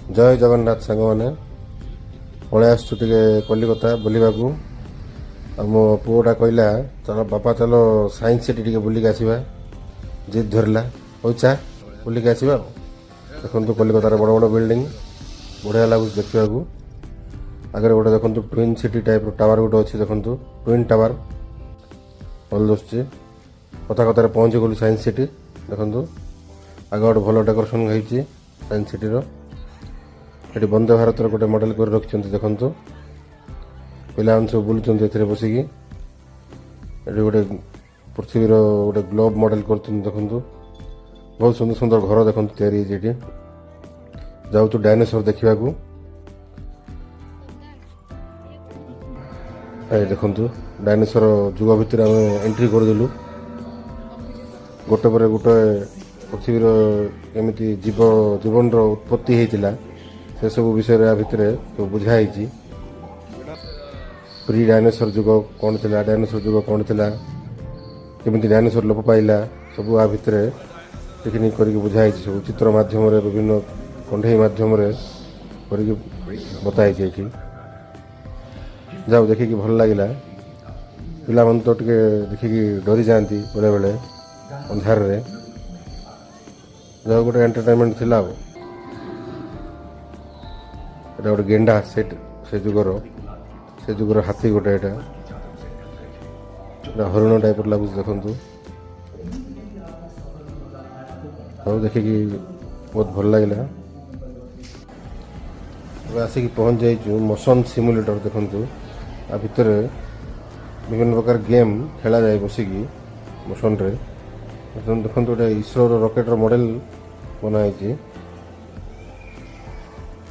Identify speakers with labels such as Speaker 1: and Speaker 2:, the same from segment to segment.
Speaker 1: जय जगन्नाथ सांग मैंने पलि आसु टे कलिकता बुलवाकू मो पुओटा कहला चलो बापा चलो साइंस सिटी टे बुलिक आसवा जिद धरला हौ चा बुलिक आसवा देखो कलिकतार बड़ बड़ बिल्डिंग बढ़िया लगुच देखा आगे गोटे देखो ट्विन सिटी टाइप टावर गोटे अच्छी देखो ट्विन टावर भल दुसुची कथा कथार पहुँची गलु साइंस सिटी देखो आगे गोटे भल डेकोरेसन होती साइंस सिटी ये वंदे भारत गोटे मॉडल कर रखिंट देखु पिला सब बुलूँ बसिकी ये गोटे पृथ्वीर गोटे ग्लोब मॉडल कर देखु बहुत सुंदर सुंदर घर देखु या जाऊ डायनासोर देखा देखु डायनासोर जुग भितर आम एंट्री करदेलु गोटे पर गोटे पृथ्वीर केमी जीवन उत्पत्ति होता से सब विषय भितर सब बुझाई प्री डायनासोर जुग कौन थी डायनासोर जुग कौन थी केमी डायनासोर लोप पाइला सब आ भितर टेक्निक करके बुझाई सब चित्र माध्यम विभिन्न कंठे माध्यम करके बताई जाओ देखिकी भल लगे पिला मन तो टे देखिकी डरी जाती बेले बेले अंधार जाओ गोटे एंटरटेनमेंट थिला गोटे गेंडा सेट से जुगर हाथी गोटे यहाँ हरिण टाइप लगुच देखु सब देखिकी बहुत भल लगे आसिक पहुँच जाइए मोशन सिमुलेटर देखु आ भितर विभिन्न प्रकार गेम खेला जाए बसिकी मोशन रे देखो गोटे इसरो रॉकेट मॉडल बनाई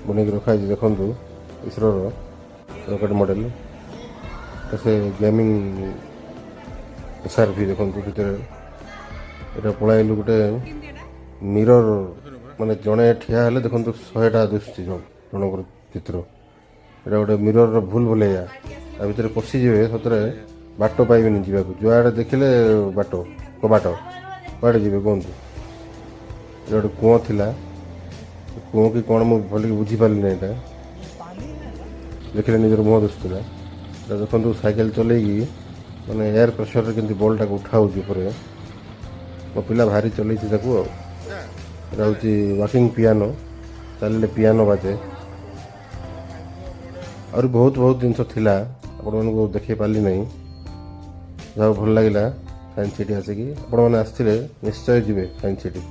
Speaker 1: बनई रखाई देखु इसरो रॉकेट मॉडल से गेमिंग SRV देखु भितर ये पलू गोटे मिरर माने जड़े ठिया देखो 100टा दुसुची जनकर चित्र ये गोटे मिरर भूल भुलैया आ भितर पशिजे सतरे बाट पाइबे जावाक जुआड़े देखिले बाट कबाट कड़े जी कहतु ये गोटे कूँ थिला कूँ कि कौन मुझे भल बुझीपारे ना यहाँ देखिले निजर मुह दुसुला देखो साइकेल चलैकी मैंने एयर प्रेशर के बॉलटा को उठाऊँ मो पिला भारी चलई हूँ वाकिंग पियानो चलिए पियानो बाजे और बहुत बहुत जिनस थिला आपण को देखे पाली नहीं जहाँ भल लगे साइंस सिटी आसिकी आपण मैंने आसते निश्चय जी साइंस सिटी।